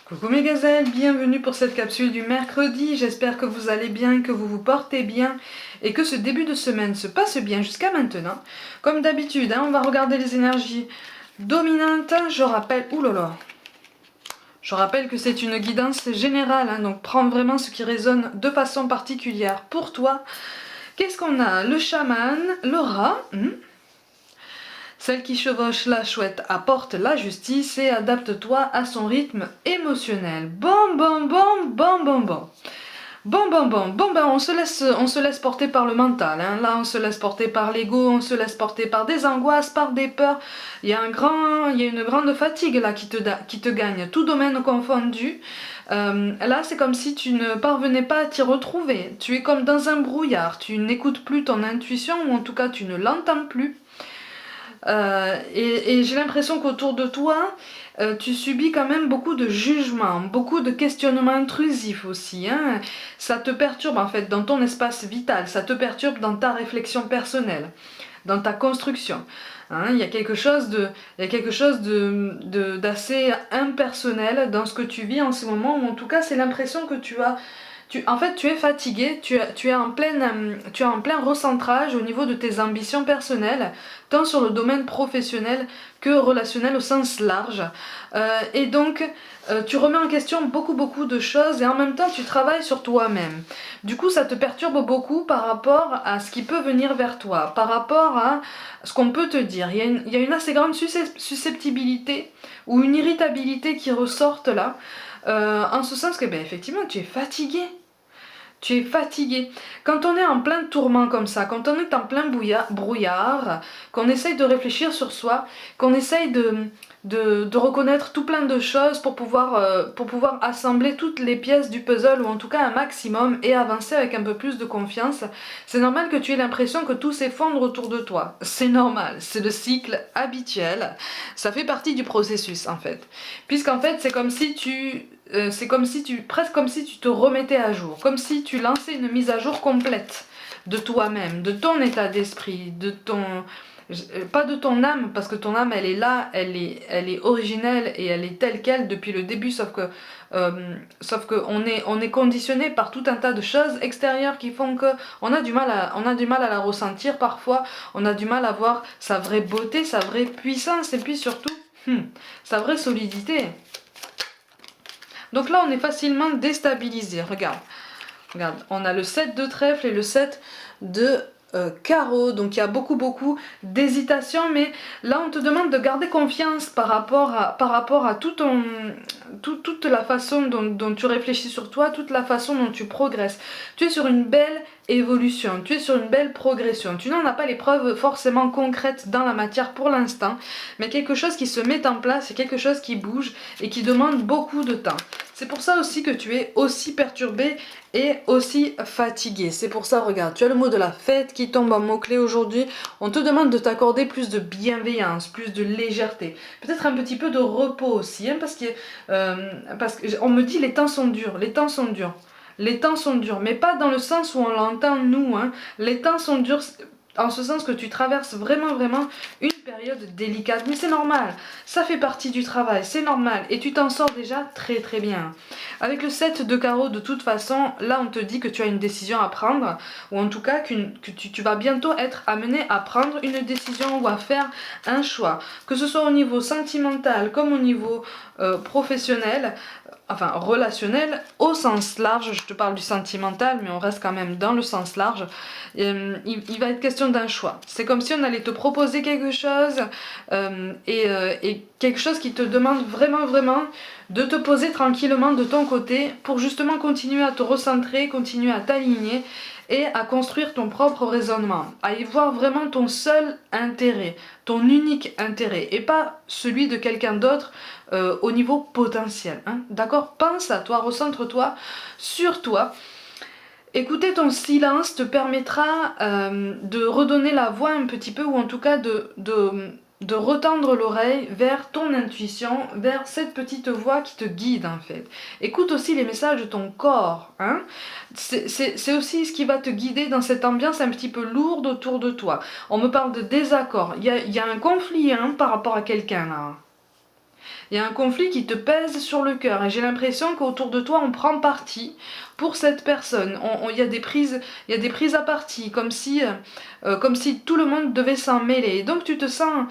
Coucou mes gazelles, bienvenue pour cette capsule du mercredi, j'espère que vous allez bien, que vous vous portez bien et que ce début de semaine se passe bien jusqu'à maintenant. Comme d'habitude, on va regarder les énergies dominantes, je rappelle que c'est une guidance générale, donc prends vraiment ce qui résonne de façon particulière pour toi. Qu'est-ce qu'on a? Le chaman, le rat, celle qui chevauche la chouette apporte la justice et adapte-toi à son rythme émotionnel. Bon, bon, bon, bon, bon, bon. Bon, ben on se laisse porter par le mental. Là, on se laisse porter par l'ego, on se laisse porter par des angoisses, par des peurs. Il y a une grande fatigue là qui te gagne, tout domaine confondu. Là, c'est comme si tu ne parvenais pas à t'y retrouver. Tu es comme dans un brouillard, tu n'écoutes plus ton intuition, ou en tout cas, tu ne l'entends plus. Et j'ai l'impression qu'autour de toi, tu subis quand même beaucoup de jugements, beaucoup de questionnements intrusifs aussi. Ça te perturbe en fait dans ton espace vital, ça te perturbe dans ta réflexion personnelle, dans ta construction. Il y a quelque chose d'assez impersonnel dans ce que tu vis en ce moment, ou en tout cas c'est l'impression que tu as. En fait, tu es fatigué, tu es en plein recentrage au niveau de tes ambitions personnelles, tant sur le domaine professionnel que relationnel au sens large. Et donc, tu remets en question beaucoup de choses et en même temps, tu travailles sur toi-même. Du coup, ça te perturbe beaucoup par rapport à ce qui peut venir vers toi, par rapport à ce qu'on peut te dire. Il y a une assez grande susceptibilité ou une irritabilité qui ressortent là, en ce sens que, effectivement, tu es fatigué. Tu es fatigué. Quand on est en plein tourment comme ça, quand on est en plein brouillard, qu'on essaye de réfléchir sur soi, qu'on essaye de reconnaître tout plein de choses pour pouvoir assembler toutes les pièces du puzzle, ou en tout cas un maximum, et avancer avec un peu plus de confiance, c'est normal que tu aies l'impression que tout s'effondre autour de toi. C'est normal, c'est le cycle habituel, ça fait partie du processus en fait. Puisqu'en fait c'est presque comme si tu te remettais à jour, comme si tu lançais une mise à jour complète de toi-même, de ton état d'esprit, pas de ton âme, parce que ton âme elle est là, elle est originelle et elle est telle quelle depuis le début, sauf que on est conditionné par tout un tas de choses extérieures qui font que on a du mal à la ressentir parfois, on a du mal à voir sa vraie beauté, sa vraie puissance, et puis surtout sa vraie solidité. Donc là, on est facilement déstabilisé. Regarde, on a le 7 de trèfle et le 7 de carreau. Donc il y a beaucoup d'hésitation, mais là, on te demande de garder confiance par rapport à toute la façon dont tu réfléchis sur toi, toute la façon dont tu progresses. Tu es sur une belle évolution, tu es sur une belle progression. Tu n'en as pas les preuves forcément concrètes dans la matière pour l'instant, mais quelque chose qui se met en place, c'est quelque chose qui bouge et qui demande beaucoup de temps. C'est pour ça aussi que tu es aussi perturbé et aussi fatigué. C'est pour ça, regarde, tu as le mot de la fête qui tombe en mot-clé aujourd'hui. On te demande de t'accorder plus de bienveillance, plus de légèreté. Peut-être un petit peu de repos aussi, parce qu'on me dit les temps sont durs, les temps sont durs. Les temps sont durs, mais pas dans le sens où on l'entend nous. Les temps sont durs en ce sens que tu traverses vraiment une période délicate. Mais c'est normal, ça fait partie du travail, c'est normal. Et tu t'en sors déjà très bien. Avec le 7 de carreau, de toute façon, là on te dit que tu as une décision à prendre, ou en tout cas que tu vas bientôt être amené à prendre une décision ou à faire un choix. Que ce soit au niveau sentimental comme au niveau professionnel, enfin relationnel au sens large. Je te parle du sentimental, mais on reste quand même dans le sens large. Il va être question d'un choix. C'est comme si on allait te proposer quelque chose, et quelque chose qui te demande vraiment de te poser tranquillement de ton côté pour justement continuer à te recentrer, continuer à t'aligner et à construire ton propre raisonnement, à y voir vraiment ton seul intérêt, ton unique intérêt, et pas celui de quelqu'un d'autre au niveau potentiel. D'accord? Pense à toi, recentre-toi sur toi. Écouter ton silence te permettra de redonner la voix un petit peu, ou en tout cas de retendre l'oreille vers ton intuition, vers cette petite voix qui te guide en fait. Écoute aussi les messages de ton corps. C'est aussi ce qui va te guider dans cette ambiance un petit peu lourde autour de toi. On me parle de désaccord. Il y a un conflit par rapport à quelqu'un là. Il y a un conflit qui te pèse sur le cœur et j'ai l'impression qu'autour de toi, on prend parti pour cette personne. Il y a des prises à partie, comme si tout le monde devait s'en mêler. Et donc tu te sens...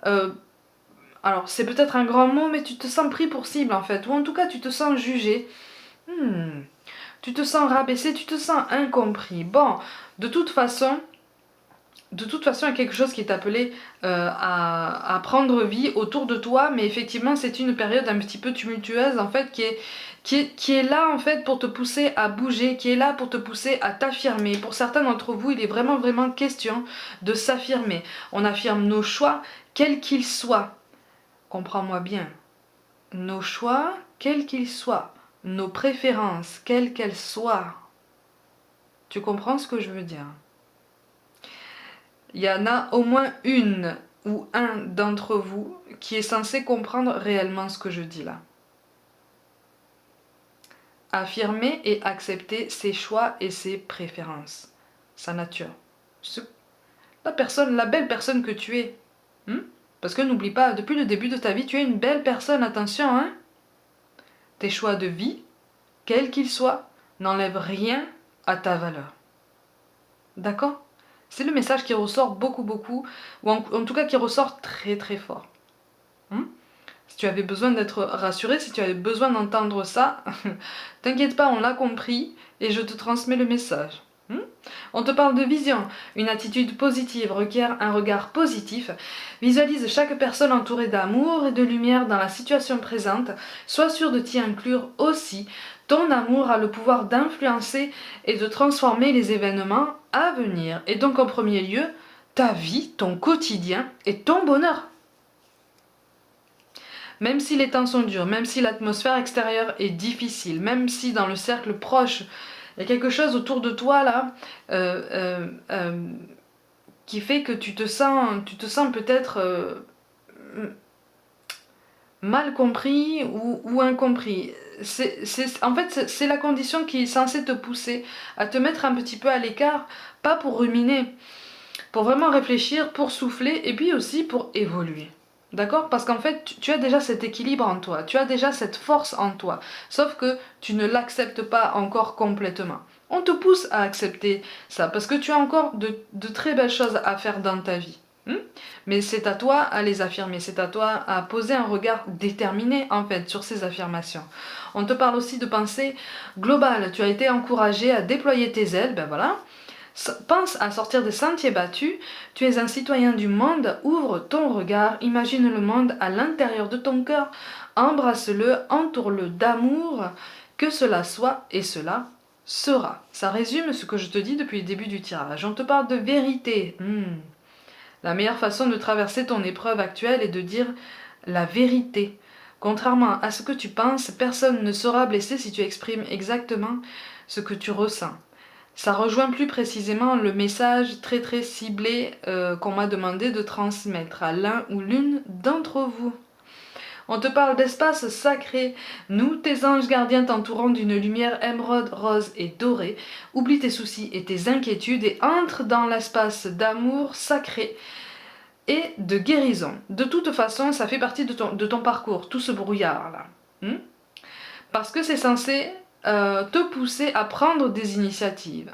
alors c'est peut-être un grand mot, mais tu te sens pris pour cible en fait. Ou en tout cas, tu te sens jugé. Tu te sens rabaissé, tu te sens incompris. Bon, de toute façon, il y a quelque chose qui est appelé à prendre vie autour de toi, mais effectivement, c'est une période un petit peu tumultueuse, en fait, qui est là, en fait, pour te pousser à bouger, qui est là pour te pousser à t'affirmer. Pour certains d'entre vous, il est vraiment, vraiment question de s'affirmer. On affirme nos choix, quels qu'ils soient. Comprends-moi bien. Nos choix, quels qu'ils soient. Nos préférences, quelles qu'elles soient. Tu comprends ce que je veux dire ? Il y en a au moins une ou un d'entre vous qui est censé comprendre réellement ce que je dis là. Affirmer et accepter ses choix et ses préférences. Sa nature. La belle personne que tu es. Parce que n'oublie pas, depuis le début de ta vie, tu es une belle personne, attention, hein. Tes choix de vie, quels qu'ils soient, n'enlèvent rien à ta valeur. D'accord ? C'est le message qui ressort beaucoup, ou en tout cas qui ressort très, très fort. Si tu avais besoin d'être rassuré, si tu avais besoin d'entendre ça, t'inquiète pas, on l'a compris et je te transmets le message. On te parle de vision. Une attitude positive requiert un regard positif. Visualise chaque personne entourée d'amour et de lumière dans la situation présente. Sois sûr de t'y inclure aussi. Ton amour a le pouvoir d'influencer et de transformer les événements à venir. Et donc en premier lieu, ta vie, ton quotidien et ton bonheur. Même si les temps sont durs, même si l'atmosphère extérieure est difficile, même si dans le cercle proche, il y a quelque chose autour de toi là qui fait que tu te sens peut-être mal compris ou incompris. En fait, c'est la condition qui est censée te pousser à te mettre un petit peu à l'écart, pas pour ruminer, pour vraiment réfléchir, pour souffler et puis aussi pour évoluer. D'accord ? Parce qu'en fait, tu as déjà cet équilibre en toi, tu as déjà cette force en toi, sauf que tu ne l'acceptes pas encore complètement. On te pousse à accepter ça, parce que tu as encore de très belles choses à faire dans ta vie. Mais c'est à toi à les affirmer, c'est à toi à poser un regard déterminé en fait sur ces affirmations. On te parle aussi de pensée globale, tu as été encouragé à déployer tes ailes, ben voilà. Pense à sortir des sentiers battus, tu es un citoyen du monde, ouvre ton regard, imagine le monde à l'intérieur de ton cœur, embrasse-le, entoure-le d'amour, que cela soit et cela sera. Ça résume ce que je te dis depuis le début du tirage. On te parle de vérité. La meilleure façon de traverser ton épreuve actuelle est de dire la vérité. Contrairement à ce que tu penses, personne ne sera blessé si tu exprimes exactement ce que tu ressens. Ça rejoint plus précisément le message très très ciblé qu'on m'a demandé de transmettre à l'un ou l'une d'entre vous. On te parle d'espace sacré. Nous, tes anges gardiens t'entourant d'une lumière émeraude, rose et dorée. Oublie tes soucis et tes inquiétudes et entre dans l'espace d'amour sacré et de guérison. De toute façon, ça fait partie de ton parcours, tout ce brouillard-là. Parce que c'est censé te pousser à prendre des initiatives,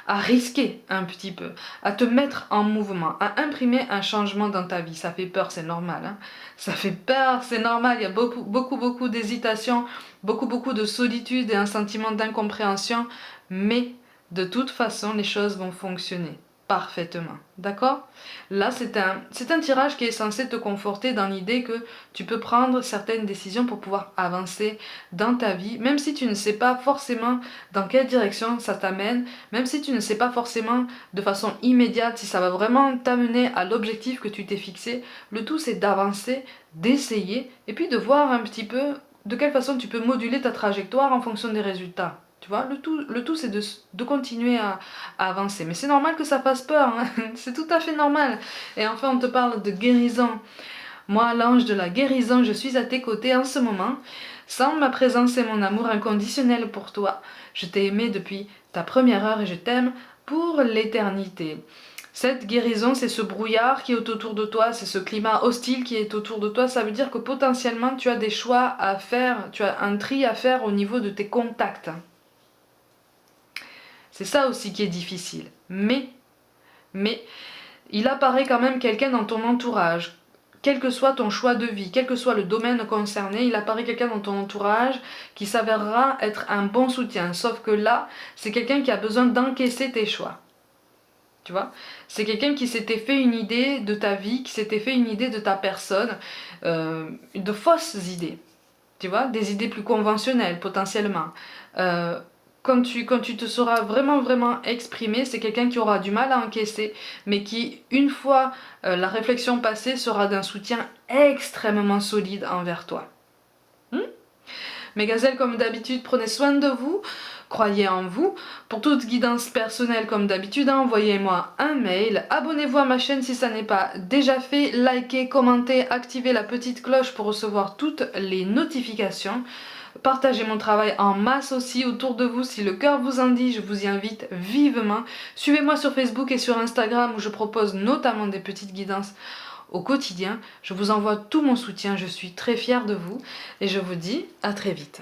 à risquer un petit peu, à te mettre en mouvement, à imprimer un changement dans ta vie. Ça fait peur, c'est normal. Ça fait peur, c'est normal. Il y a beaucoup d'hésitation, beaucoup de solitude et un sentiment d'incompréhension. Mais de toute façon, les choses vont fonctionner parfaitement. D'accord ? Là, c'est un tirage qui est censé te conforter dans l'idée que tu peux prendre certaines décisions pour pouvoir avancer dans ta vie, même si tu ne sais pas forcément dans quelle direction ça t'amène, même si tu ne sais pas forcément de façon immédiate si ça va vraiment t'amener à l'objectif que tu t'es fixé. Le tout, c'est d'avancer, d'essayer, et puis de voir un petit peu de quelle façon tu peux moduler ta trajectoire en fonction des résultats. Tu vois, le tout c'est de continuer à avancer. Mais c'est normal que ça fasse peur, c'est tout à fait normal. Et enfin, on te parle de guérison. Moi, l'ange de la guérison, je suis à tes côtés en ce moment. Sans ma présence et mon amour inconditionnel pour toi, je t'ai aimé depuis ta première heure et je t'aime pour l'éternité. Cette guérison, c'est ce brouillard qui est autour de toi, c'est ce climat hostile qui est autour de toi. Ça veut dire que potentiellement tu as des choix à faire, tu as un tri à faire au niveau de tes contacts. C'est ça aussi qui est difficile. Mais, il apparaît quand même quelqu'un dans ton entourage. Quel que soit ton choix de vie, quel que soit le domaine concerné, il apparaît quelqu'un dans ton entourage qui s'avérera être un bon soutien. Sauf que là, c'est quelqu'un qui a besoin d'encaisser tes choix. Tu vois, c'est quelqu'un qui s'était fait une idée de ta vie, qui s'était fait une idée de ta personne, de fausses idées. Tu vois, des idées plus conventionnelles potentiellement. Quand tu te seras vraiment exprimé, c'est quelqu'un qui aura du mal à encaisser, mais qui, une fois la réflexion passée, sera d'un soutien extrêmement solide envers toi. Mes gazelles, comme d'habitude, prenez soin de vous, croyez en vous. Pour toute guidance personnelle, comme d'habitude, envoyez-moi un mail. Abonnez-vous à ma chaîne si ça n'est pas déjà fait. Likez, commentez, activez la petite cloche pour recevoir toutes les notifications. Partagez mon travail en masse aussi autour de vous. Si le cœur vous en dit, je vous y invite vivement. Suivez-moi sur Facebook et sur Instagram où je propose notamment des petites guidances au quotidien. Je vous envoie tout mon soutien, je suis très fière de vous et je vous dis à très vite.